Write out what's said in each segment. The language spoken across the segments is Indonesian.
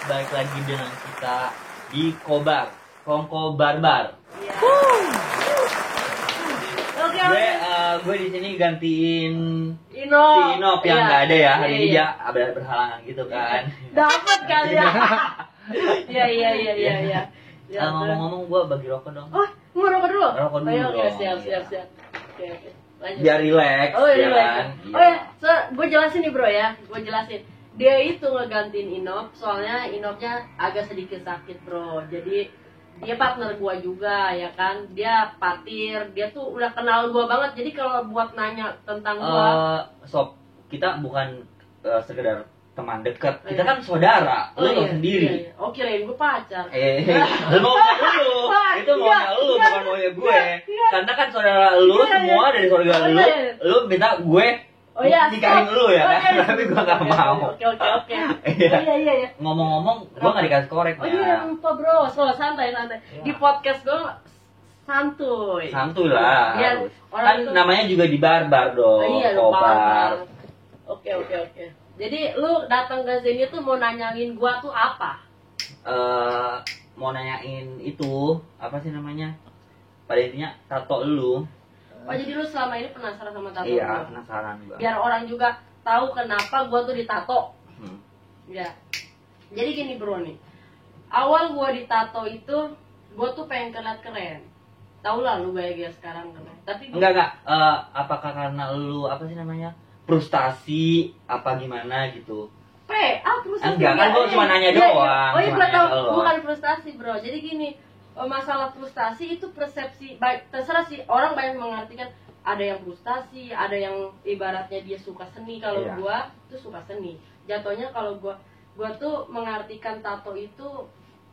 balik lagi dengan kita di Kobar, Kongko Barbar. Iya. Gue di sini gantiin Inop. si Inop yang Iya. nggak ada ya hari ini, Iya. dia berhalangan gitu kan. Dapat kali ya. Iya. Ngomong-ngomong, gue bagi rokok dong. Oh, mau rokok dulu? Rokok dulu Oke, dong. siap. Iya. Oke. Lanjut. Biar relax, Oh, ya iya, kan? Oh ya, gue jelasin nih bro ya, Dia itu ngegantiin Inop, soalnya Inopnya agak sedikit sakit bro. Jadi dia partner gue juga ya kan. Dia patir, dia tuh udah kenal gue banget. Jadi kalau buat nanya tentang gue, Sob, kita bukan sekedar teman dekat, kita Iya. kan saudara, lu tau iya, sendiri. iya. Oh kirain gue pacar. Lu maunya lu, Wah, itu maunya iya, lu, iya, bukan maunya gue. iya. Karena kan saudara lu Iya, semua iya. dari saudara Oh, lu, iya. lu minta gue Oh iya, nikahin stop. lu ya kan, Oke. tapi gue gak mau. Oke. Iya. Iya. Ngomong-ngomong, gue gak dikasih korek Oh iya, lupa bro. Santai. Iya. Di podcast gue santuy. Santuy lah. Biar harus. orang Kan itu- namanya juga di barbar dong, Iya, lupa. Kobar. Oke. Jadi lu datang ke sini tuh mau nanyain gua tuh apa? Mau nanyain itu, apa sih namanya? Pada intinya tato lu. Oh jadi lu selama ini penasaran sama tato Iya, gua? penasaran gue. Biar orang juga tahu kenapa gua tuh ditato. Hmm. Ya. Jadi gini bro nih. Awal gua ditato itu gua tuh pengen kelihatan keren. Tahu lah lu gaya sekarang kan. Tapi Enggak. Apakah karena lu apa sih namanya? Frustasi apa gimana gitu? Terus Enggak, kan gua cuma nanya doang. Oh iya Cuma gua nanya tahu ke lu. bukan frustasi bro. Jadi gini, masalah frustasi itu persepsi baik, terserah sih orang banyak mengartikan ada yang frustasi, ada yang ibaratnya dia suka seni. Kalau Iya. gua tuh suka seni. Jatuhnya kalau gua tuh mengartikan tato itu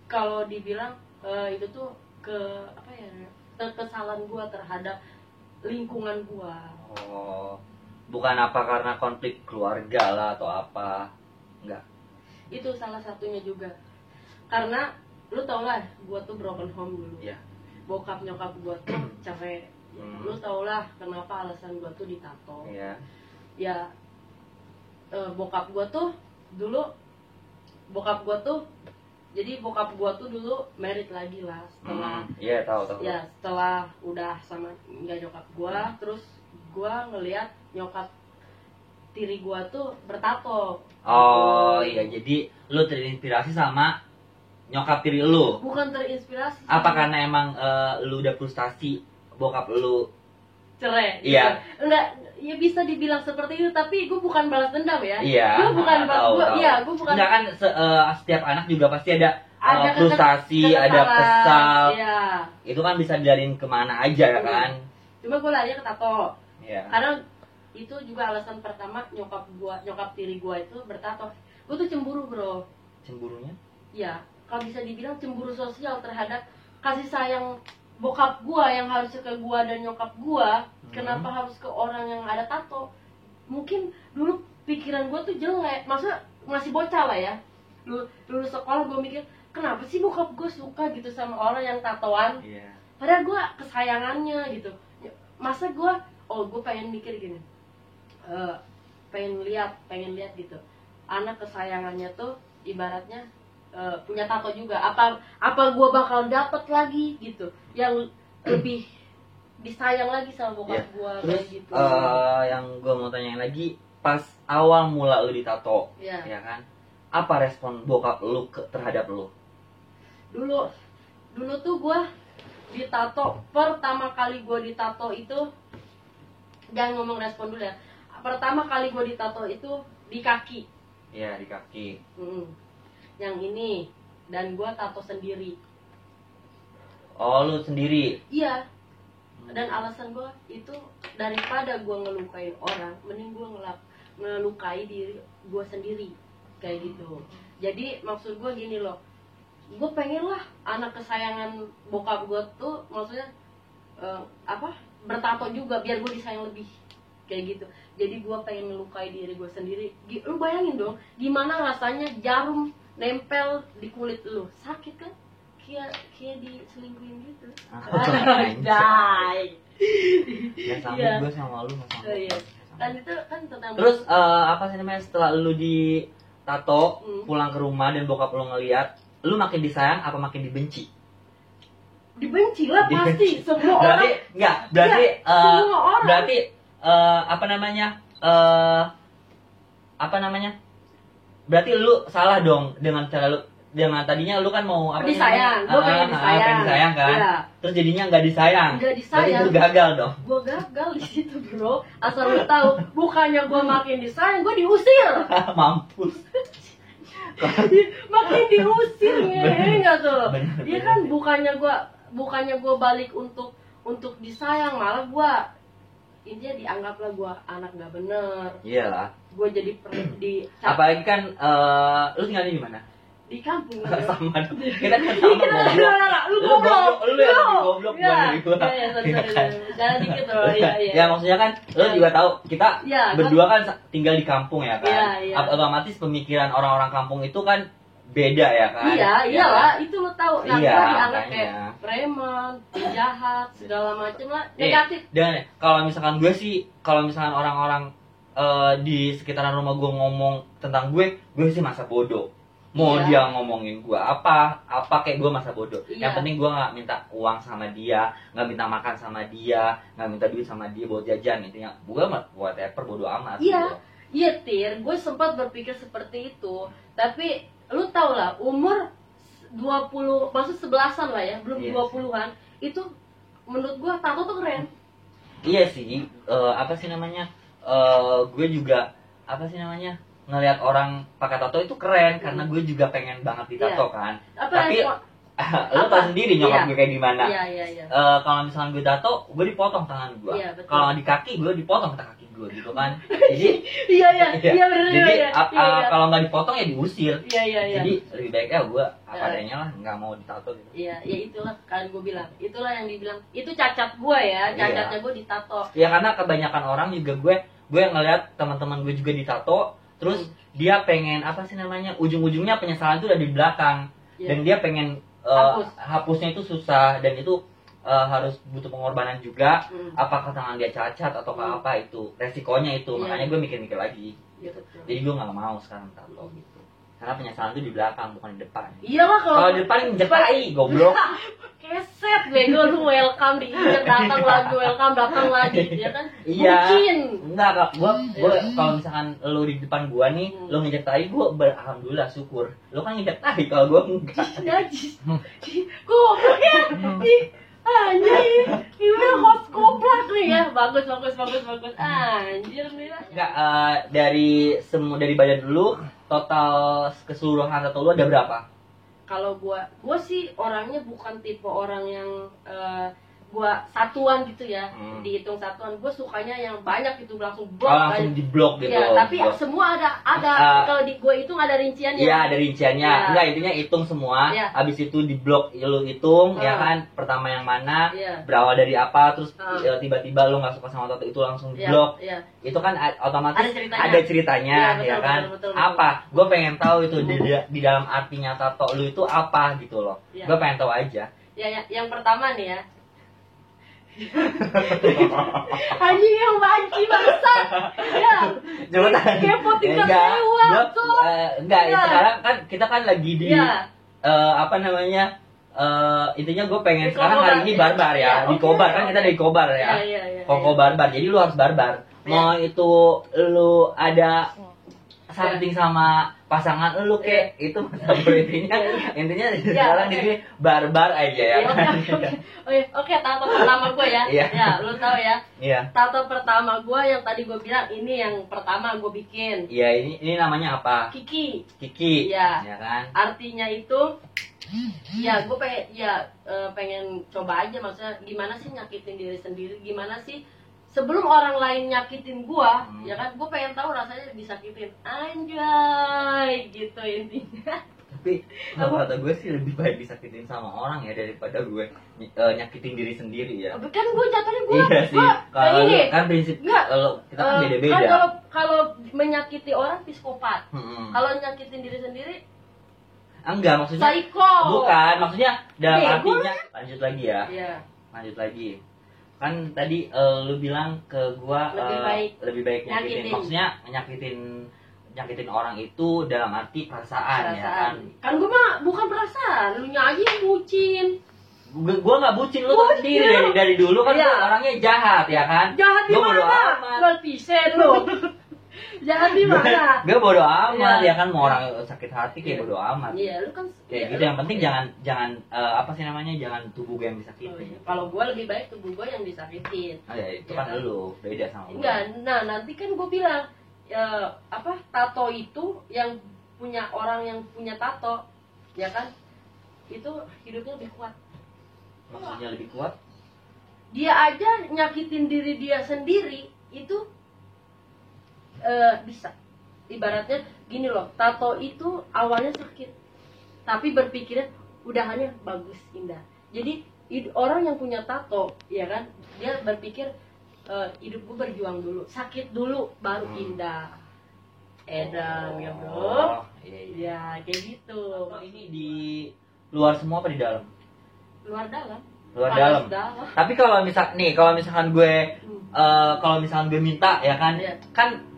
kalau dibilang itu tuh kesalahan gua terhadap lingkungan gua. Oh. Bukan apa karena konflik keluarga lah atau apa. Enggak. Itu salah satunya juga. Karena lu tau lah, gua tuh broken home dulu. Iya. Bokap nyokap gua tuh cerai. Lu tau lah kenapa alasan gua tuh ditato. Iya. Ya bokap gua tuh dulu jadi bokap gua tuh dulu married lagi lah setelah Iya, tahu. ya setelah udah sama nggak nyokap gua, terus gua ngelihat nyokap tiri gua tuh bertato. Oh, Gitu. iya. Jadi lu terinspirasi sama nyokap tiri lu. Bukan terinspirasi. Apa karena emang lu udah frustasi bokap lu? cerai? Iya. Gitu. Enggak, ya bisa dibilang seperti itu, tapi gue bukan balas dendam ya. Iya. Gue bukan tahu. gue bukan. Enggak kan setiap anak juga pasti ada, Ada frustasi, kekesalan. ada kesal. Iya. Itu kan bisa dialin kemana aja ya kan? Cuma gue larinya ke tato. Iya. Karena itu juga alasan pertama nyokap tiri gue itu bertato. Gue tuh cemburu bro. Cemburunya? Iya. Kalau bisa dibilang cemburu sosial terhadap kasih sayang bokap gue yang harusnya ke gue dan nyokap gue. Kenapa harus ke orang yang ada tato? Mungkin dulu pikiran gue tuh jelek. Maksudnya masih bocah lah ya. Lulus sekolah gue mikir, kenapa sih bokap gue suka gitu sama orang yang tatoan? Iya. Padahal gue kesayangannya gitu. Masa gue pengen mikir gini, pengen lihat gitu. Anak kesayangannya tuh ibaratnya punya tato juga. Apa gue bakal dapet lagi gitu, yang lebih disayang lagi sama bokap gue Terus kayak gitu. yang gue mau tanyain lagi, pas awal mula lu ditato, Iya. ya kan? Apa respon bokap lu terhadap lu? Dulu tuh gue ditato, pertama kali gue ditato itu, jangan ngomong respon dulu ya. Pertama kali gue ditato itu di kaki. Iya, di kaki. Yang ini, dan gue tato sendiri. Oh, lu sendiri? Iya. Dan alasan gue itu, daripada gue ngelukain orang, mending gue ngelukai diri gue sendiri. Kayak gitu. Jadi maksud gue gini loh, gue pengen lah anak kesayangan bokap gue tuh maksudnya bertato juga biar gue disayang lebih kayak gitu. Jadi gue pengen ngelukai diri gue sendiri. Lu bayangin dong gimana rasanya jarum nempel di kulit lu, sakit kan? Kayak diselingkuhin gitu. Anjay. Ya sama Iya. gue sama lu sama. Iya. Kan itu kan tentang Terus apa sih namanya, setelah lu di tato, pulang ke rumah dan bokap lu ngeliat, lu makin disayang apa makin dibenci? Dibenci lah pasti, semua berarti, orang. Enggak, berarti semua orang. Berarti apa namanya? Berarti lu salah dong dengan cara lu, dengan tadinya lu kan mau apa disayang, gue pengen disayang. Pengen disayang kan? Ya. Terus jadinya nggak disayang. Nggak disayang. Berarti lu gagal dong. Gue gagal di situ bro. Asal lu tahu, bukannya gue makin disayang, gue diusir. Mampus. Makin diusir nggak tuh? Bener, Dia kan bukannya gue balik untuk disayang, malah gue intinya dianggaplah gue anak nggak bener. Iyalah. Gue jadi apalagi kan lu tinggalnya di mana? Di kampung. Sama dong. Kita kan sama goblok. Lu goblok. Lu yang lebih goblok bukan dari gua. Iya, sorry. Jangan dikit loh. Iya. Ya maksudnya kan lu juga tahu kita Ya, berdua kan tinggal di kampung ya kan. Iya. Otomatis pemikiran orang-orang kampung itu kan beda ya kan. Iya, iyalah, itu lo tahu. Nah, iya, gua dianggap makanya. kayak preman, penjahat, segala macem lah, negatif. Dan kalau misalkan orang-orang di sekitaran rumah gue ngomong tentang gue sih masa bodoh. Mau dia ngomongin gue apa kayak gue masa bodoh. Yang penting gue nggak minta uang sama dia, nggak minta makan sama dia, nggak minta duit sama dia buat jajan. Intinya gue whatever bodoh amat. Iya Tir, gue sempat berpikir seperti itu. Tapi lu tau lah, umur 20, maksud 11-an lah ya, belum 20-an. Itu menurut gue tato tuh keren. Iya sih, gue juga ngelihat orang pakai tato itu keren karena gue juga pengen banget ditato kan. Tapi lo tau sendiri nyokap gue kayak gimana. Kalau misalnya gue tato, gue dipotong tangan gue. Kalau di kaki gue dipotong kaki gue gitu kan. Jadi kalau nggak dipotong ya diusir. Jadi lebih baik gue apa adanya lah, nggak mau ditato gitu. Iya, itulah kan gue bilang. Itulah yang dibilang. Itu cacat gue ya, cacatnya gue ditato. Ya karena kebanyakan orang juga gue ngelihat teman-teman gue juga ditato. Terus dia pengen ujung-ujungnya penyesalan itu udah di belakang. Dan dia pengen hapusnya itu susah dan itu harus butuh pengorbanan juga. Apakah tangan dia cacat atau apa itu resikonya itu. Makanya gue mikir-mikir lagi. Jadi gue nggak mau sekarang tato gitu. Karena penyesalan itu di belakang bukan di depan. Iyalah kalau di depan injek tai goblok. Keset bego lu, welcome diinjek, datang lagi ya kan. Iya. Mungkin enggak kak, gue kalau misalkan lu di depan gua nih, lu nginjek tai, gua alhamdulillah syukur. Lu kan nginjek tai, kalau gua enggak. Najis. Kok anjir, ini host koplak nih ya. Bagus. Anjir nih lah. Enggak, dari badan dulu, total keseluruhan tato lu ada berapa? Kalau gua sih orangnya bukan tipe orang yang gua satuan gitu ya, dihitung satuan. Gua sukanya yang banyak gitu, langsung blok. Langsung di blok gitu. Ya, tapi semua ada kalau di gua hitung ada rinciannya. Iya, ada rinciannya. Enggak, intinya hitung semua. Habis itu di blok lu hitung ya kan, pertama yang mana, berawal dari apa, terus tiba-tiba lu nggak suka sama tato itu langsung di blok. Itu kan otomatis ada ceritanya ya kan. Betul. Apa? Gue pengen tahu itu di dalam artinya tato lu itu apa gitu loh. Gue pengen tahu aja. Ya, yang pertama nih ya. Anjing yang banci bangsat. Ya. Cepetan. Kepo tingkat dewa tuh. Enggak, sekarang kan kita kan lagi di intinya gue pengen di sekarang hari ini barbar ya. Di Kobar kan kita dari Kobar ya. Koko barbar. Jadi lu harus barbar. Mau itu lu ada something sama pasangan lu kayak itu intinya sekarang ini barbar aja ya. Oke, tato pertama gue ya. Ya, lu tahu ya. Tato pertama gue yang tadi gue bilang ini yang pertama gue bikin. Iya, ini namanya apa? Kiki. Ya kan? Artinya itu ya gue pengen coba aja, maksudnya gimana sih nyakitin diri sendiri, gimana sih sebelum orang lain nyakitin gua, ya kan, gua pengen tahu rasanya disakitin, anjay, gitu intinya. Tapi kalau kata gue sih lebih baik disakitin sama orang ya daripada gue nyakitin diri sendiri ya. Kan gue jatuhnya iya sih. Kalau kan prinsip kalau kita kan beda-beda. Kan kalau menyakiti orang psikopat. Kalau nyakitin diri sendiri enggak, maksudnya psycho. Bukan, maksudnya dalam artinya lanjut lagi ya. Iya. Lanjut lagi. Kan tadi lu bilang ke gua lebih baik nyakitin. Maksudnya nyakitin nyakitin orang itu dalam arti perasaan. Ya kan. Kan gue mah bukan perasaan, lu nya aja yang bucin. Gue nggak bucin, lu tau sendiri dari dulu kan gua orangnya jahat ya kan. Jahat di mana? Jual pisen lu. Jahat di mana? Gue bodo amat ya kan, mau orang sakit hati kayak bodo amat. Iya, lu kan kayak gitu. Yang penting jangan apa sih namanya, jangan tubuh gue yang disakitin. Kalau gue lebih baik tubuh gue yang disakitin. Oh ya itu kan lu beda sama gue. Enggak, nah nanti kan gue bilang tato itu yang punya orang yang punya tato, ya kan? Itu hidupnya lebih kuat. Maksudnya lebih kuat? Dia aja nyakitin diri dia sendiri itu bisa. Ibaratnya gini loh, tato itu awalnya sakit, tapi berpikirnya udahannya bagus, indah. Jadi orang yang punya tato, ya kan, dia berpikir hidup gue berjuang dulu, sakit dulu, baru indah. Edang ya bro. Iya, kayak gitu. Ini di luar semua apa di dalam? Luar dalam. Tapi kalau misalkan gue gue minta ya kan,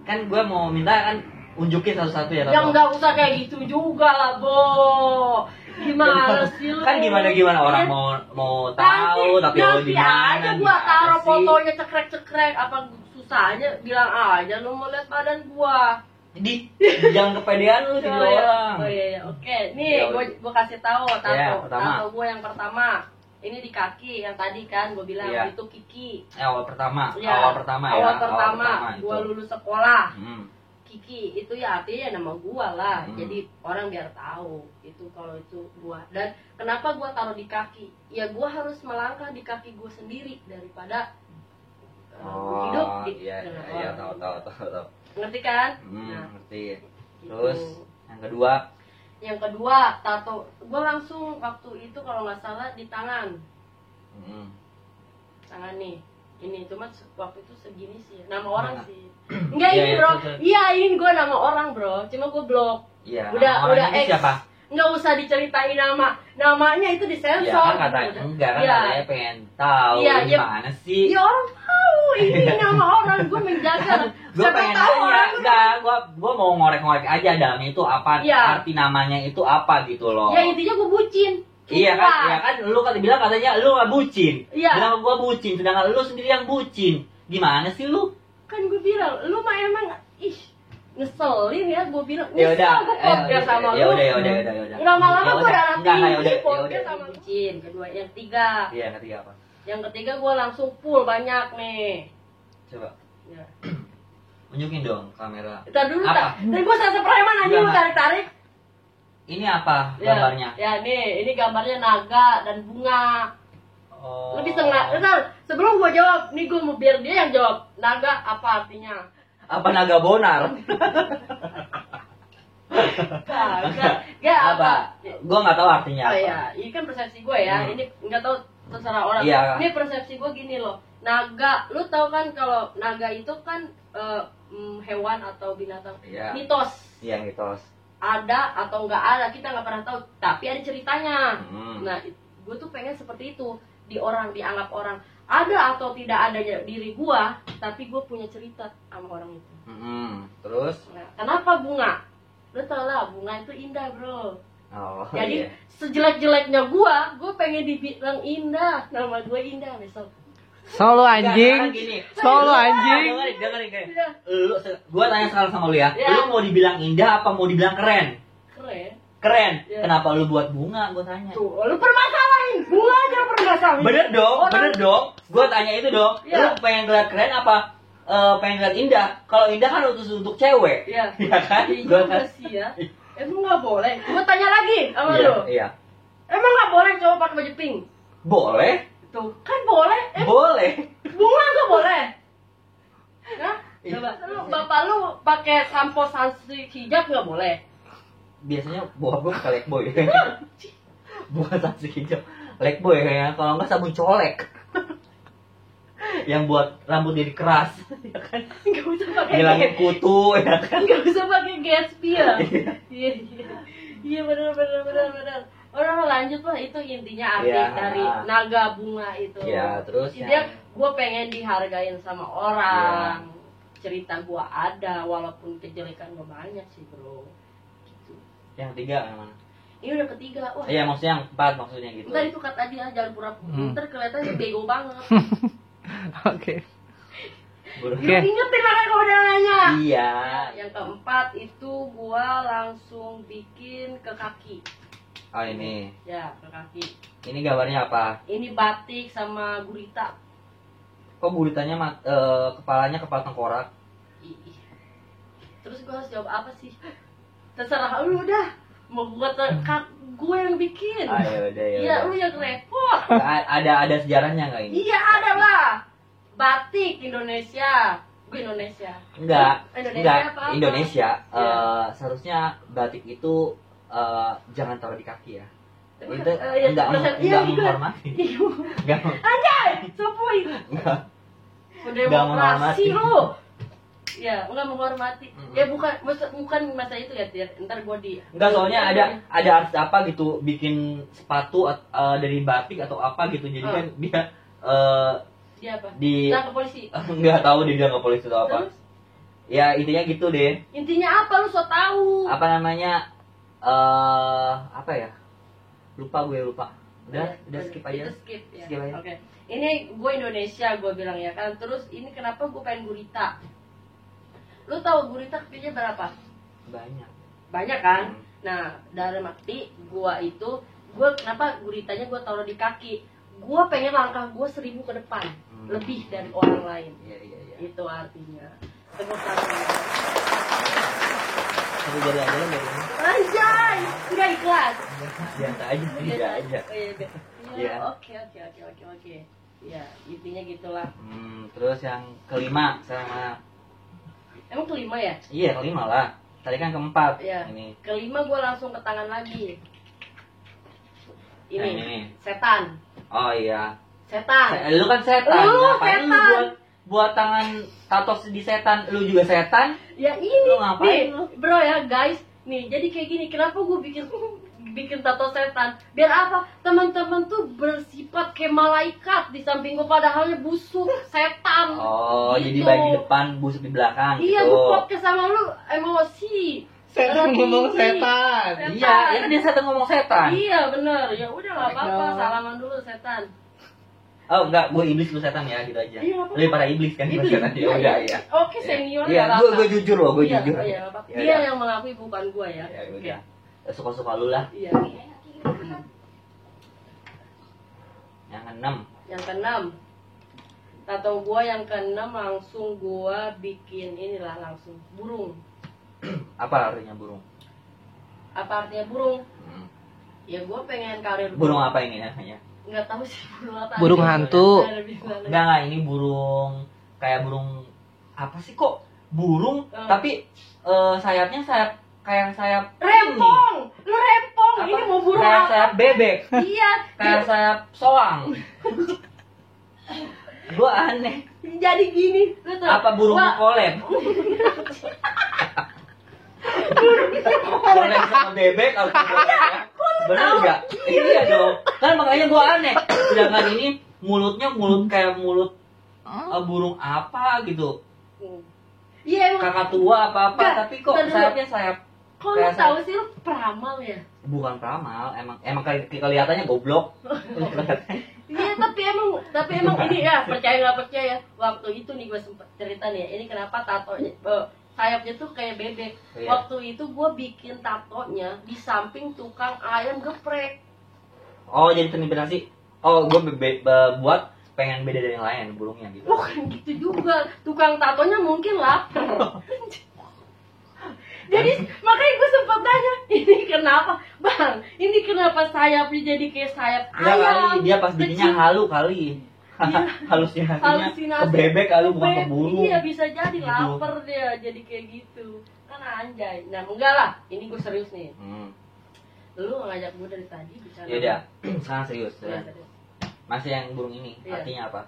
kan gue mau minta kan unjukin satu-satu ya. Yang nggak usah kayak gitu juga lah, Bo. Gimana sih lu? Kan gimana orang mau tahu tapi lo di mana? Aja gua taruh fotonya cekrek-cekrek, apa susahnya, bilang aja lu mau lihat badan gua. Jadi jangan kepedean lu di orang. Oh iya, oke. Nih gua kasih tahu tato gua yang pertama. Ini di kaki, yang tadi kan gue bilang itu Kiki. Awal pertama gue lulus sekolah. Kiki itu ya artinya nama gue lah. Jadi orang biar tahu itu kalau itu gue. Dan kenapa gue taruh di kaki? Ya gue harus melangkah di kaki gue sendiri daripada hidup di tahu. Ngerti kan? Ngerti. Terus gitu. Yang kedua tato gue langsung waktu itu kalau nggak salah di tangan. Tangan nih, ini cuma waktu itu segini sih, nama orang sih. Enggak ini bro, iya ini gue nama orang bro, cuma gue blok. Iya. Udah X. Siapa? Nggak usah diceritain namanya itu disensor. Ya kan katanya pengen tahu gimana sih. Ya orang tahu ini nama orang, gue menjaga. Gue pengen nanya, gue mau ngorek-ngorek aja dalamnya itu apa, arti namanya itu apa gitu loh. Ya intinya gue bucin. Iya kan, lu kan bilang katanya lu nggak bucin. Iya. Bilang gue bucin, sedangkan lu sendiri yang bucin. Gimana sih lu? Kan gue bilang, lu mah emang ngeselin ya, gue bilang gue podcast sama lu. Ya udah. Lama-lama gue udah nanti podcast sama bucin. Kedua, yang ketiga. Iya, ketiga apa? Yang ketiga gue langsung full banyak nih. Coba. Ya. Unjukin dong kamera. Kita dulu tak. Tadi gue selesai preman aja lu tarik-tarik. Ini apa gambarnya? Ya nih, ini gambarnya naga dan bunga. Oh. Lebih sebelum gue jawab, nih gue mau biar dia yang jawab. Naga apa artinya? Apa naga bonar? Gak apa? Gue nggak tahu artinya apa. Oh iya, ini kan persepsi gue ya. Ini nggak tahu terserah orang. Iya. Ini persepsi gue gini loh. Naga, lu tahu kan kalau naga itu kan hewan atau binatang. Iya. Mitos. Iya, mitos. Ada atau nggak ada, kita nggak pernah tahu. Tapi ada ceritanya. Nah, gue tuh pengen seperti itu. Dianggap orang. Ada atau tidak adanya diri gua, tapi gua punya cerita sama orang itu. Terus? Nah, kenapa bunga? Lu tau lah, bunga itu indah bro. Jadi sejelek-jeleknya gua pengen dibilang indah. Nama gua indah besok. Solo anjing. Solo anjing. Dengerin. Lu, gua tanya sekarang sama lu ya. Lu mau dibilang indah apa mau dibilang keren? Keren. Kenapa lu buat bunga? Gua tanya. Tuh, lu permasalahin. Bunga aja permasalahin. Bener dong. Gua tanya itu dong. Lu pengen ngeliat keren apa pengen ngeliat indah? Kalau indah kan untuk cewek. Iya. Iya kan? Gua kasih ya. Emang nggak boleh? Gua tanya lagi sama lu. Iya. Emang nggak boleh cowok pakai baju pink? Boleh. Tuh, kan boleh. Boleh. Bunga nggak boleh. Hah? Coba, bapak lu pakai sampo sunstick hijab nggak boleh? Biasanya bokap gue pakai Lekboy. Bukan sunstick hijab. Lekboy kayaknya, kalau nggak sabun colek. Yang buat rambut jadi keras, ya kan? Nggak usah pakai. Ngilangin kutu, ya kan? Nggak usah pakai Gatsby ya. Iya benar. Orang lanjut lah, itu intinya arti dari naga bunga itu. Iya, terus intinya gue pengen dihargain sama orang. cerita gue ada, walaupun kejelekan gue banyak sih bro. Gitu. Yang ketiga yang mana? Ini udah ketiga. Wah. Iya maksudnya yang keempat maksudnya gitu. Entar itu kata dia jangan pura-pura. Ntar kelihatannya bego banget. Oke. Ingetin makanya kalau udah nanya. Iya. Yang keempat itu gue langsung bikin ke kaki. Oh ini. Ya ke kaki. Ini gambarnya apa? Ini batik sama gurita. Kok guritanya kepalanya kepala tengkorak? Terus gue harus jawab apa sih? Terserah lu udah. Mau buat gue yang bikin. Ayo udah ya. Iya lu yang repot. Ada sejarahnya nggak ini? Iya ada lah. Batik Indonesia. Gue Indonesia. Enggak. Indonesia apa? Indonesia. Ya. Seharusnya batik itu jangan taruh di kaki ya. Itu iya, enggak menghormati. Enggak. Anjay, sopoy. Enggak. Demokrasi lu. Ya, enggak menghormati. Ya bukan masa itu ya, Tir. Ntar gua di. Enggak, soalnya ada artis apa gitu bikin sepatu dari batik atau apa gitu. Jadi kan dia dia apa? Ditangkap polisi. Enggak tahu dia bilang ke polisi atau apa. Terus? Ya intinya gitu deh. Intinya apa lu so tahu? Apa namanya? Apa ya? Lupa. Udah skip aja. Skip ya. Skip aja. Oke. Ini gue Indonesia gue bilang ya kan. Terus ini kenapa gue pengen gurita? Lu tahu gurita kecilnya berapa? Banyak kan? Nah, dalam arti gue kenapa guritanya gue taruh di kaki? Gue pengen langkah gue 1000 ke depan, lebih dari orang lain. Iya. Itu artinya. Tepuk tangan. Tapi jadi aja lah dari ini. Anjay, nggak ikhlas. Biasa aja, biasa aja. Iya. Oke. Ya, intinya gitulah. Terus yang kelima sama. Emang kelima ya? Iya kelima lah. Tadi kan keempat. Iya. Ini. Kelima gue langsung ke tangan lagi. Nah, ini. Setan. Oh iya. Setan. Lu kan setan. Lu Ngapain setan. lu buat tangan tato di setan? Lu juga setan? Ya ini. Lu ngapain nih, lu? bro ya guys. Nih jadi kayak gini. Kenapa gue bikin tato setan? Biar apa? Teman-teman tuh bersifat kayak malaikat di samping gue, padahalnya busuk setan. Oh, gitu. jadi baik di depan, busuk di belakang Iya, gitu. gue podcast sama lu emosi. Setan Darah ngomong tinggi. setan. Iya, itu dia setan ngomong setan. Iya bener. Ya udah nggak apa-apa. No. Salaman dulu setan. Oh enggak, gue iblis lu setan ya, gitu aja. Iya, apa-apa. Lebih parah iblis kan Itu setan ya udah ya. Oke, senior Iya, nggak apa-apa. gue jujur loh, gue Iya, jujur. iya, nggak apa-apa. Ya Dia udah. yang mengakui bukan gue ya. Ya Oke. udah. Suka-suka lu lah. Iya. Yang keenam. Yang keenam. Tato gue yang keenam langsung gue bikin inilah langsung burung. Apa artinya burung? Apa artinya burung? Ya gue pengen karir Burung apa ini namanya? Nggak tahu sih burung apa. Burung hantu. Enggak, ini burung kayak burung apa sih kok? Burung tapi sayapnya kayak sayap rempong. Lu rempong. Apa? Ini mau burung kayak apa? sayap bebek. Iya. Kayak sayap soang. Gua aneh. Jadi gini, lu tuh. Apa burung kolem? Kolem sama bebek apa ya? Bener enggak? Iya dong. Kan makanya gua aneh. Sedangkan ini mulutnya kayak mulut burung apa gitu. Iya emang. Kakak tua apa Nggak, tapi kok bentar dulu. sayapnya sayap. Kok lu kayak tahu sih lu peramal ya? Bukan peramal, emang kelihatannya goblok. Iya tapi emang ini ya percaya nggak percaya, waktu itu nih gue sempet cerita nih ya, ini kenapa tatonya sayapnya tuh kayak bebek. Iya. Waktu itu gue bikin tatonya di samping tukang ayam geprek. Oh jadi terinspirasi. Oh gue buat pengen beda dari yang lain burungnya gitu. Bukan gitu juga, tukang tatonya mungkin lapar. Jadi makanya gue sempet tanya, ini kenapa bang? Ini kenapa sayapnya jadi kayak sayap Enggak ayam? kali, dia pas bikinnya kecil. halu kali. Iya. Halusinasinya ke bebek kali bukan ke burung. Iya bisa jadi Gitu. lapar dia jadi kayak gitu. Kan anjay. Nah enggak lah, ini gue serius nih. Lu ngajak gue dari tadi bicara. Ya udah, sekarang serius. Iya, serius. Masih yang burung ini, Iya. artinya apa?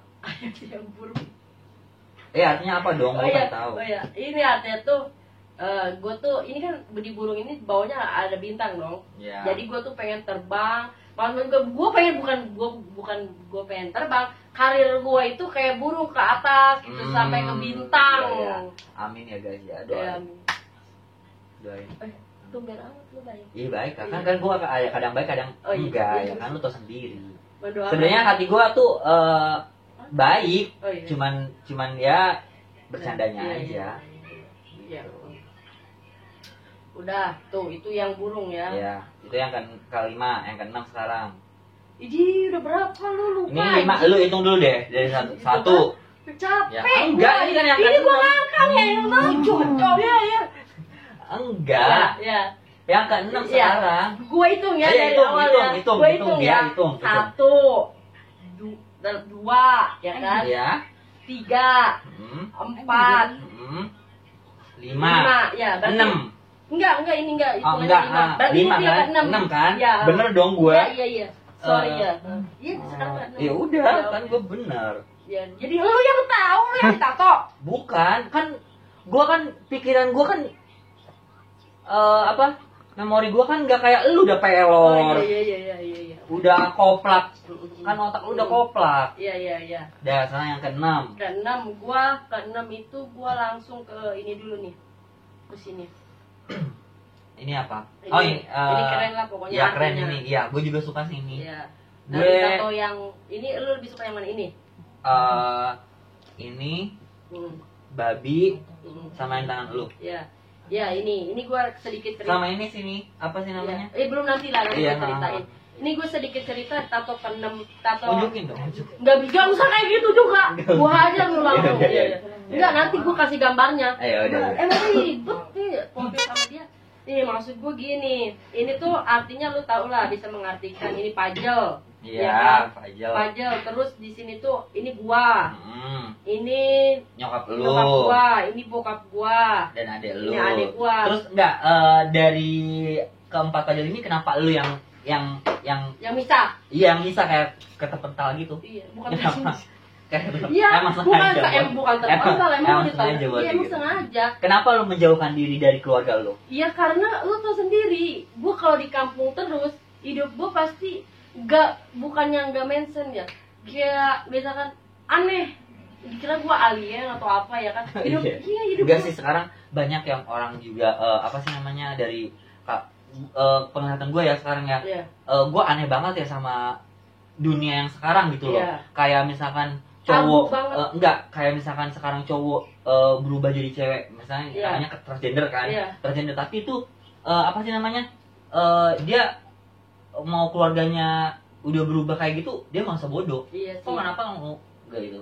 Yang burung. Artinya apa dong? Gue kan tahu. Oh iya, ini artinya tuh gue tuh ini kan di burung ini bawahnya ada bintang dong. Iya. Jadi gue tuh pengen terbang. Maksud gue pengen bukan gue pengen terbang. Karir gue itu kayak burung ke atas gitu sampai ke bintang. Iya. Amin ya guys ya, Ya, doain. amin. Doain. Tumben amat lu baik. Iya baik, kan Iya. kan gua kadang baik kadang Oh, iya. enggak, Iya. ya kan lu tau sendiri. Berdoa. Sebenarnya hati gua tuh baik, Oh, iya. cuman ya bercandanya Iya, aja. iya. Gitu. Udah, tuh itu yang burung ya. Ya, itu yang kelima, yang keenam sekarang. Iji, udah berapa lu lupa? Ini 5, lu hitung dulu deh dari satu. Capek. Ya, enggak, ini kan yang Ini gua keenam. ngangkang ya yang tujuh. Coba ya. Enggak. Ya. Yang keenam Iya. sekarang. Gua hitung ya Iya, dari hitung, awal hitung, ya. hitung, Gua hitung, ya. dia hitung. 1, 2, ya kan? Iya. 3, Hmm. 4, Hmm. 5, 5. ya. berarti- 6. Enggak, ini enggak. Oh, hitungannya enggak. 5. Berarti 5 ini kan? 6. 6 kan? Ya. Bener dong gue. Iya. Sorry Eh, ya. Iya, sekarang kan. Ya udah, kan gue bener. Ya, jadi lu yang tahu, lu yang ditato. Bukan, kan gue kan pikiran gue kan apa? Memori gue kan gak kayak lu udah pelor. Iya. Udah koplak. Kan otak lu udah koplak. Iya. Dah, sekarang yang keenam. Keenam itu gua langsung ke ini dulu nih. Ke sini. Ini apa? Ini keren lah pokoknya. Ya keren artinya. ini. Iya, gue juga suka sih ini. Iya. Gue- Dari tato yang ini lu lebih suka yang mana ini? Ini Hmm. babi Hmm. sama yang tangan lu. Ya. Ya, ini gua sedikit cerita. Sama ini sini, apa sih namanya? Ya. Belum nanti lah nanti Iya, gua ceritain. Ini gue sedikit cerita tato keenam tato. Tunjukin dong. Nggak bisa usah kayak gitu juga. Gua aja lu langsung. Iya, Iya. iya. Enggak, nanti gua kasih gambarnya. Udah. Emang ribet nih foto sama dia. Nih maksud gue gini, ini tuh artinya lu tau lah bisa mengartikan ini pajel. Iya, ya kan? pajel. Pajel. Terus di sini tuh ini gua, ini Nyokap lu. nyokap gua, ini bokap gua. Dan adek lu. Ini adek gua. Terus enggak dari keempat pajel ini kenapa lu yang Yang misah. iya yang bisa kayak ketepental gitu? Iya, bukan Kenapa? Iya, bukan terpental, emang udah tahu. sengaja buat Iya, emang gitu. sengaja. Kenapa lu menjauhkan diri dari keluarga lu? Iya karena lu tau sendiri, gua kalau di kampung terus hidup gua pasti bukannya nggak mention ya, kayak misalkan aneh, dikira gua alien atau apa ya kan? Hidup Enggak gua- sih, sekarang banyak yang orang juga apa sih namanya dari penglihatan gue ya sekarang ya. Iya. Gue aneh banget ya sama dunia yang sekarang gitu loh. Iya. Kayak misalkan Tabu cowok banget. enggak kayak misalkan sekarang cowok berubah jadi cewek, misalnya Iya. namanya transgender kan. Iya. Transgender tapi itu apa sih namanya? Dia mau keluarganya udah berubah kayak gitu, dia masa bodoh. Iya sih. Kok kenapa mau enggak gitu?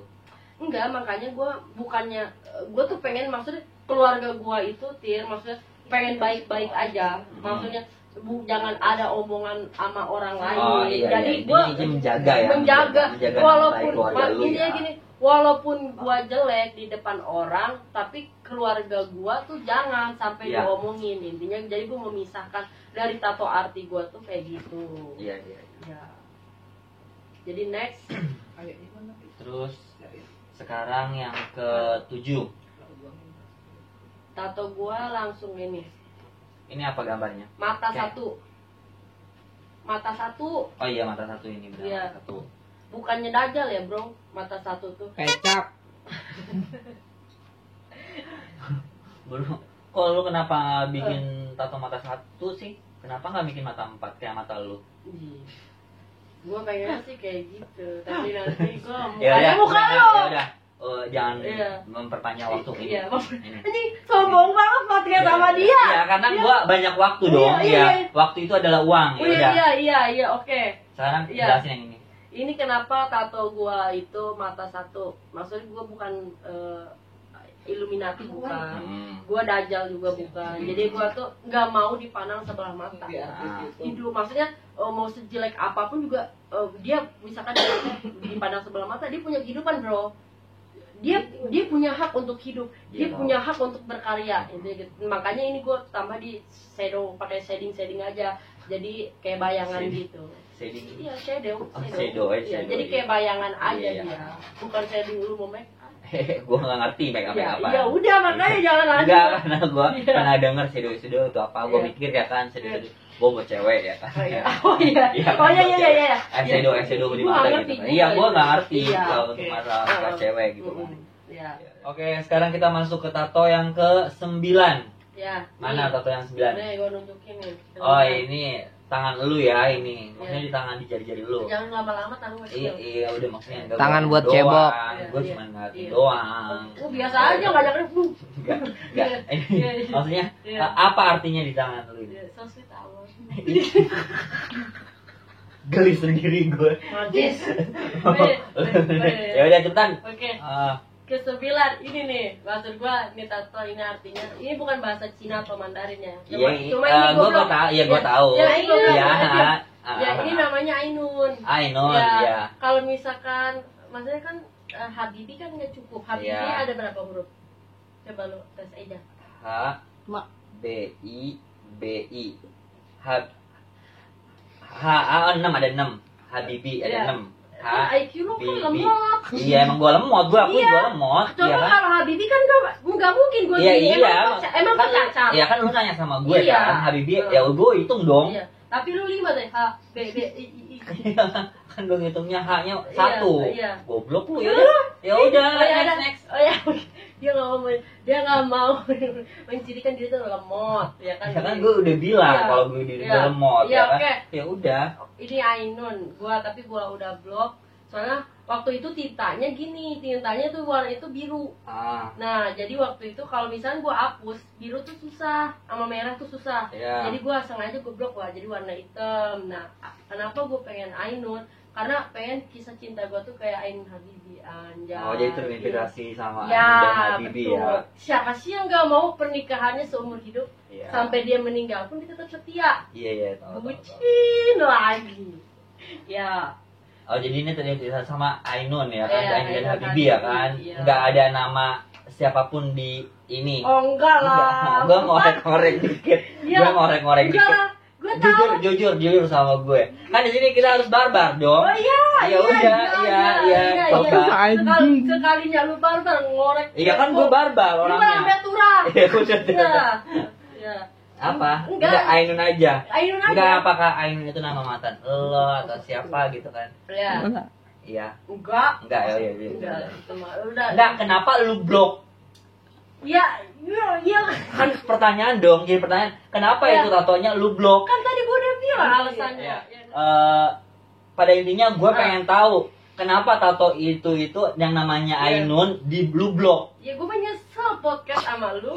Enggak, makanya gua bukannya gua tuh pengen maksudnya keluarga gua itu maksudnya pengen baik-baik aja. Maksudnya jangan ada omongan sama orang lain. Oh, iya, Jadi iya. gua Ini menjaga ya, menjaga menjaga walaupun baik keluarga lu intinya ya. gini, walaupun gua jelek di depan orang, tapi keluarga gua tuh jangan sampai Iya. diomongin. Intinya jadi gua memisahkan dari tato arti gua tuh kayak gitu. Iya. Ya. Jadi next. Terus sekarang yang ke-7. Tato gua langsung ini. Ini apa gambarnya? Mata Oke. satu. Mata satu. Oh iya, mata satu ini benar. Iya. Mata satu. Bukannya dajal ya, Bro? Mata satu tuh. Kecap. Bro, kok lu kenapa bikin tato mata satu sih? Kenapa nggak bikin mata 4 kayak mata lu? Gua pengen sih kayak gitu, tapi nanti gua Ya mukanya muka udah, lu. ya udah. Jangan Iya. memperpanjang waktu ini. Iya, Ini. ini sombong banget podcast sama dia. Iya, karena gua banyak waktu Iya, dong. iya, Iya, iya. waktu itu adalah uang. Oh, Ya udah. iya, oke. Sekarang Iya. jelasin yang ini. Ini kenapa tato gua itu mata satu? Maksudnya gua bukan Illuminati bukan. Gua dajal juga bukan. Jadi gua tuh nggak mau dipandang sebelah mata. Hidup maksudnya mau sejelek apapun juga dia misalkan dia dipandang sebelah mata, dia punya kehidupan, Bro. Dia punya hak untuk hidup, dia Iya, punya hak untuk berkarya. Gitu. Makanya ini gue tambah di shadow, pakai shading aja, jadi kayak bayangan Shading. gitu. Shading. Iya, shadow. Shadow, Iya, shadow, jadi iya. kayak bayangan aja Iya. dia, bukan shading lu mau make up. Gua nggak ngerti make up apa. Ya udah makanya jangan lanjut. Enggak, karena gua Iya. pernah denger shadow itu apa. Gua Iya. mikir ya kan shadow gua buat cewek ya kan. Oh iya, oh iya, Iya, oh iya. Eyeshadow di Gua mata nggak gitu. ngerti Iya, juga gua itu. nggak ngerti Iya, kalau oke. untuk masalah cewek gitu kan. Iya. Ya, Oke, sekarang kita masuk ke tato yang ke-9. Ya. Mana tato yang 9? Nih, gua nunjukin nih. Oh, ini tangan lu ya ini. Maksudnya di tangan di jari-jari lu. Jangan lama-lama tangan Iya, kecil. iya udah maksudnya enggak. Tangan buat doang. cebok. Gue Iya, cuma ngeliatin iya. doang. Oh, biasa aja ngajak lu. Enggak. Iya, iya, iya. Maksudnya Iya. apa artinya di tangan lu ini? Iya, so sweet Allah. Geli sendiri gue. Najis. Ya udah cepetan. Oke. Ah, ke-9 ini nih, maksud gua ini tato ini artinya ini bukan bahasa Cina atau Mandarin ya. iya, Cuma gue nggak tahu. Iya, gue tahu. Ya, ini gua Iya. bilang. Ya, ini namanya Ainun. Ainun, Ya, ya. kalau misalkan maksudnya kan Habibi kan nggak cukup. Habibi Iya. ada berapa huruf? Coba lu tes aja. H B I H H A 6 ada 6. Habibi ada Iya. 6. IQ lu kan Bibi. lemot. Iya, emang gua lemot, gua lemot. Coba Iya kan? kalau Habibi kan nggak mungkin gua Iya, gini. iya. Emang kan, cacat. iya kan lu nanya sama gue Iya. kan, Habibi, ya gue hitung dong. Iya. Tapi lu 5 deh. H B B I I. Kan gue ngitungnya H-nya 1. iya. Goblok lu ya. Ya udah, Oh ya, next. Oh ya, dia nggak mau mencirikan diri itu lemot, ya kan? Ya kan gue udah bilang Iya. kalau gue diri gue Iya. lemot, Iya, ya kan? oke. Ya udah. Ini Ainun, tapi gua udah blok. Soalnya waktu itu tintanya tuh warna itu biru. Ah, Nah, jadi waktu itu kalau misalnya gua hapus, biru tuh susah, sama merah tuh susah. Iya. Jadi gua sengaja gua blok jadi warna hitam. Nah, kenapa gua pengen Ainun? Karena pengen kisah cinta gua tuh kayak Ainun Habibi, anjay. oh jadi terinspirasi sama Ya, Ainun dan Habibi betul. ya. Siapa sih yang gak mau pernikahannya seumur hidup? Iya. Sampai dia meninggal pun dia tetap setia. Iya, tahu. Bucin lagi. Ya, Oh jadi ini terinspirasi sama Ainun ya kan, Iya, Ainun dan Ainun Habibi ya Habibi, kan, iya. nggak ada nama siapapun di ini. oh enggak lah. Gue ngorek-ngorek dikit, Iya. gue ngorek-ngorek Enggak dikit. lah, gue tahu. Jujur sama gue. Kan di sini kita harus barbar dong. Oh iya, Ya udah, iya, coba. Sekalinya lu barbar ngorek. Iya kan gue barbar Lu orangnya. kan betura. Iya udah. Iya. Iya. Apa? Enggak. Udah Ainun aja. Ainun aja. Enggak, apakah Ainun itu nama mantan lo atau siapa gitu kan? Iya. Iya. Enggak. Enggak ya, iya. Enggak. Udah. Enggak, kenapa lu blok? Iya, iya. Kan pertanyaan dong, jadi pertanyaan, kenapa Iya. itu tatonya lu blok? Kan tadi gua udah bilang alasannya. Iya. Ya. Pada intinya gue pengen tahu kenapa tato itu yang namanya Iya. Ainun di blue block. Ya gue menyesal podcast sama lu.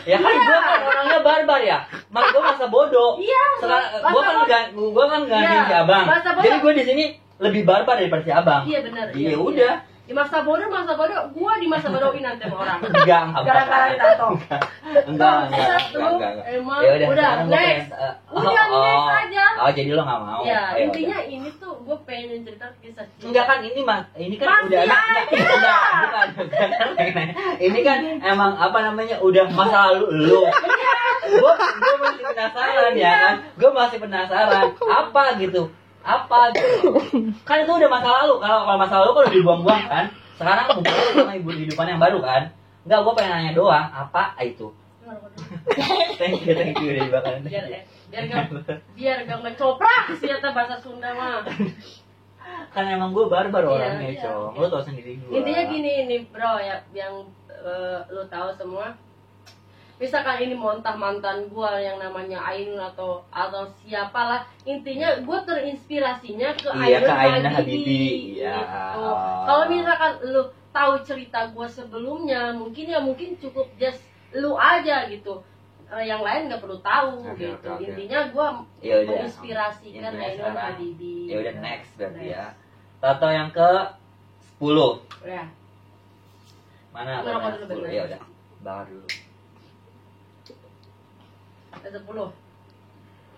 Ya kan gue kan orangnya barbar ya. Mas gue masa bodoh. Iya. Sekarang gue kan ganti Iya, si abang. masa bodoh. Jadi gue di sini lebih barbar daripada si abang. Iya benar. Iya iya, udah. iya. Di masa bodoh, gua di masa bodohin nanti sama orang. Enggak. Gara-gara ditato. Enggak. Emang Ya udah. udah sekarang gua next. pengen, Udah next aja. Oh jadi lo nggak mau? Ya, Ayo, intinya ini tuh gue pengen cerita kisah cinta. enggak kan ini mah ini kan Masih udah aja. bukan ini kan emang apa namanya udah masa lalu lu gua masih penasaran ya kan gua masih penasaran apa gitu kan itu udah masa lalu kalau masa lalu kan udah dibuang-buang kan sekarang bukan sama ibu kehidupan yang baru kan enggak gua pengen nanya doang apa itu thank you udah dibakaran biar gak ngecoprak siapa bahasa Sunda mah. kan emang gue barbar Iya, orangnya iya. cowok lo tau sendiri gue Intinya gini nih bro ya, yang lu tahu semua. Misalkan ini mantan gua yang namanya Ainun atau siapalah, intinya gua terinspirasinya ke Iya, ke Ainun Ainun Habibi. Iya. Gitu. Kalau misalkan lu tahu cerita gua sebelumnya, mungkin cukup just lu aja gitu. Yang lain nggak perlu tahu Oke, gitu. oke. Intinya gua Ya udah. menginspirasikan Intinya Ainun sekarang. Habibi. Ya udah next berarti Next. ya. Tato yang ke 10. Ya. Mana Mana tato kau dulu, yang 10? Ben? Ya udah. Bakar dulu. Ke 10.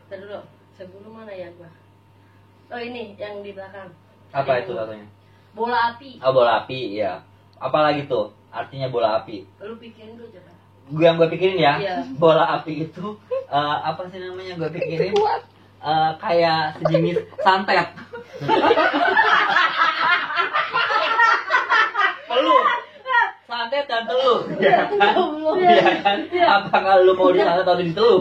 Ntar dulu. 10 mana ya gua? Oh ini yang di belakang. Apa Yang itu tatonya? Bola api. Oh, bola api, ya. Apa lagi tuh? Artinya bola api. Lu pikirin dulu coba. Gue pikirin ya. Iya. Bola api itu apa sih namanya gue pikirin? Kayak sejenis santet. Peluh. Santet dan teluh. Iya kan? Iya kan? Apakah lu mau disantet atau diteluh?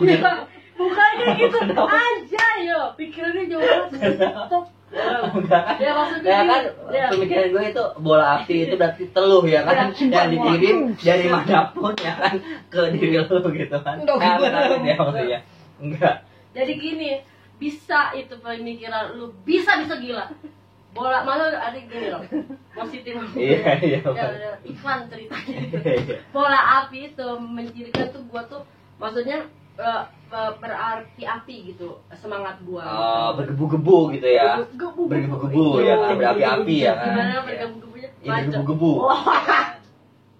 Bukannya gitu aja yo. Pikirannya jauh banget. Enggak kan? Ya maksudnya Ya kan ya. pemikiran gue itu bola api itu berarti teluh ya kan, yang dikirim dari manapun ya kan ke diri lu gitu kan. Nah, benar ya maksudnya. Enggak. Jadi gini, bisa itu pemikiran lu bisa gila. Bola malah ada gini loh. Positif. Iya. Ya, iklan ceritanya gitu. Bola api itu mencirikan tuh gua tuh maksudnya berarti api gitu semangat gua. Oh, bergebu-gebu gitu ya. Bergebu-gebu ya kan, berapi-api ya kan. Gimana bergebu-gebunya? Iya, bergebu-gebu.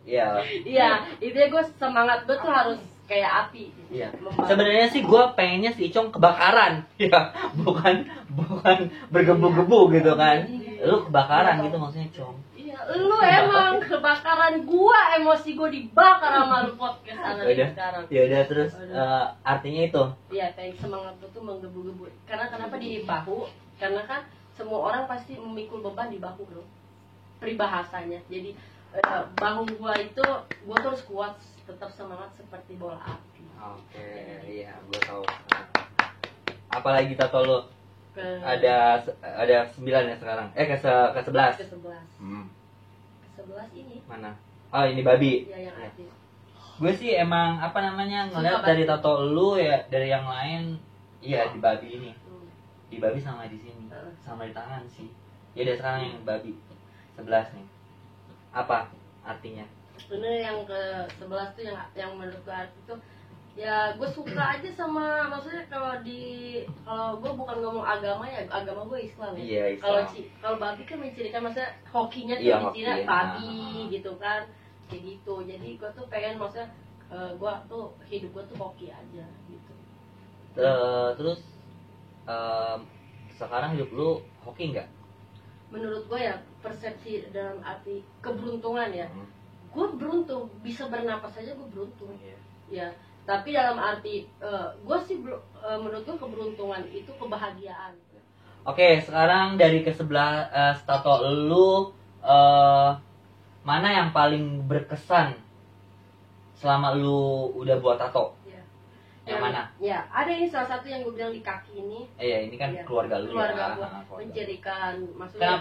Iya. Iya, itu gua semangat gua tuh harus kayak api. Iya. Sebenarnya sih gue pengennya si Icong kebakaran, ya, bukan bergebu-gebu gitu kan. Lu kebakaran gitu maksudnya, Cong. Iya, lu emang kebakaran gua, emosi gua dibakar sama lu podcast anak sekarang. Ya udah terus artinya itu. Iya, kayak semangat gua tuh menggebu-gebu. Karena kenapa di bahu? Karena kan semua orang pasti memikul beban di bahu, Bro. Peribahasanya. Jadi bahu gua itu gua terus kuat, tetap semangat seperti bola api. Oke, iya, gue tahu. Apalagi tato lu? Ke Ada 9 ya sekarang. ke 11. ke 11. Ke 11 ini. Mana? Oh, ini babi. Ya yang artis. Gue sih emang apa namanya ngeliat dari tato lu ya, dari yang lain, iya di babi ini. Di babi sama di sini. Sama di tangan sih. Ya udah sekarang yang babi 11 nih. Apa artinya? Sebenarnya yang ke 11 tuh yang menurut gue arti tuh ya gue suka aja sama, maksudnya kalau gue bukan ngomong agama ya, agama gue Islam ya. Iya, Islam. Kalau babi kan mencirikan maksudnya hokinya tuh Iya, dicirikan hoki, babi gitu kan, kayak gitu. Jadi gue tuh pengen maksudnya gue tuh hidup gue tuh hoki aja gitu. Terus sekarang hidup lu hoki nggak? Menurut gue ya persepsi dalam arti keberuntungan ya. Gue beruntung bisa bernapas aja, gue beruntung. Ya, tapi dalam arti gue sih menurut gue keberuntungan itu kebahagiaan. Oke, sekarang dari ke-11 tato lu mana yang paling berkesan selama lu udah buat tato? Ya. Yang mana? Ya, ada ini salah satu yang gue bilang di kaki ini. Iya, ini kan Ya, keluarga lu keluarga ya. gue mencirikan, maksudnya.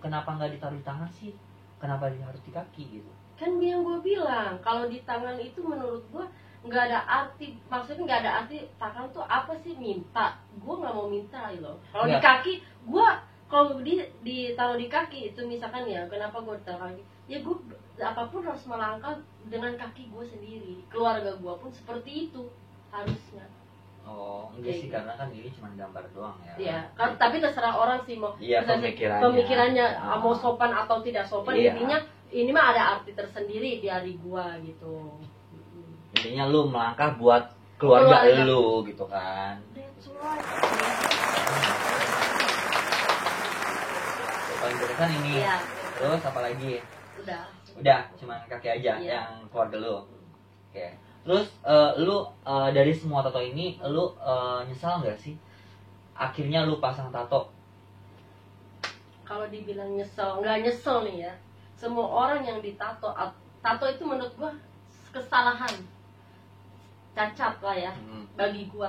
Kenapa nggak ditaruh di tangan sih? Kenapa harus di kaki gitu? Kan yang gue bilang kalau di tangan itu menurut gue nggak ada arti, maksudnya nggak ada arti. Tangan tuh apa sih, minta? Gue nggak mau minta loh. Kalau di kaki gue, kalau ditaruh di kaki itu misalkan ya, kenapa gue taruh kaki? Ya gue apapun harus melangkah dengan kaki gue sendiri. Keluarga gue pun seperti itu harusnya. Oh, enggak sih, karena kan ini cuma gambar doang ya. Iya, kan, tapi terserah orang sih mau. Iya, pemikirannya mau sopan atau tidak sopan, iya. intinya ini mah ada arti tersendiri dari gua gitu. Intinya lu melangkah buat keluarga lu gitu kan. Paling berkesan ini. Iya. Terus apa lagi? Udah, cuma kaki aja yang keluarga lu. Oke. Terus lu dari semua tato ini lu nyesal nggak sih akhirnya lu pasang tato? Kalau dibilang nyesel, nggak nyesel nih ya. Semua orang yang ditato, tato itu menurut gua kesalahan, cacat lah ya bagi gua.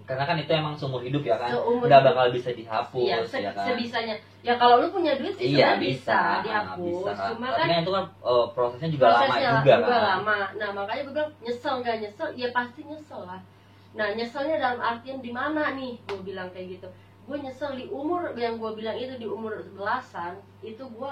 Karena kan itu emang seumur hidup ya kan, nggak bakal bisa dihapus ya kan. Sebisanya. Ya kalau lu punya duit sih iya, bisa dihapus. Bisa. Cuma tapi kan itu kan prosesnya juga lama lama. Nah makanya gue bilang nyesel nggak nyesel, ya pasti nyesel lah. Nah nyeselnya dalam artian di mana nih? Gue bilang kayak gitu. Gue nyesel di umur yang gue bilang itu, di umur belasan itu gue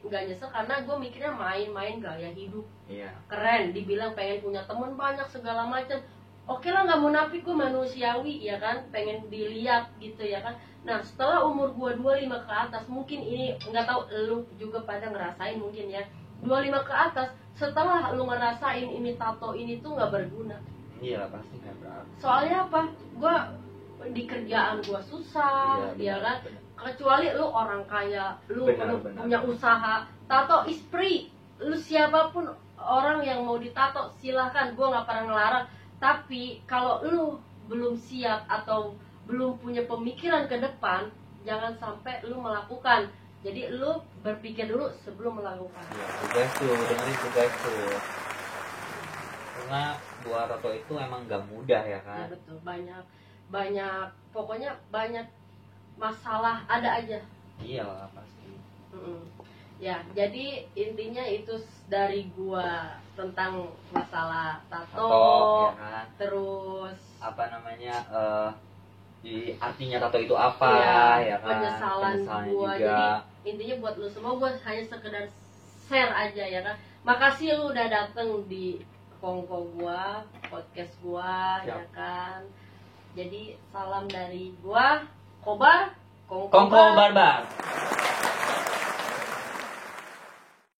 nggak nyesel karena gue mikirnya main-main gaya hidup. Iya. Keren, dibilang pengen punya teman banyak segala macam. Oke lah, nggak munafik, gue manusiawi ya kan, pengen dilihat gitu ya kan. Nah setelah umur gue 25 ke atas, mungkin ini nggak tahu lu juga pada ngerasain mungkin ya, 25 ke atas setelah lu ngerasain ini tato ini tuh nggak berguna. Iya lah, pasti nggak berarti. Soalnya apa? Gue di kerjaan gue susah, ya kan. Kecuali lu orang kaya, lu punya usaha, tato is free. Lu siapapun orang yang mau ditato silahkan, gue nggak pernah ngelarang. Tapi kalau lu belum siap atau belum punya pemikiran ke depan, jangan sampai lu melakukan. Jadi lu berpikir dulu sebelum melakukan. Ya, guys tuh, dengerin tuh guys tuh. Karena buat tato itu emang gak mudah ya kan. Ya betul, banyak pokoknya banyak masalah ada aja. Iya lah pasti. Ya, jadi intinya itu dari gua tentang masalah tato, ya kan? terus apa namanya di artinya tato itu apa, ya kan? penyesalan gua. juga. Jadi intinya buat lu semua gua hanya sekedar share aja ya kan. Makasih lu udah dateng di Kongko gua, podcast gua. Siap. Ya kan. Jadi salam dari gua, Kobar, Kongko Barbar.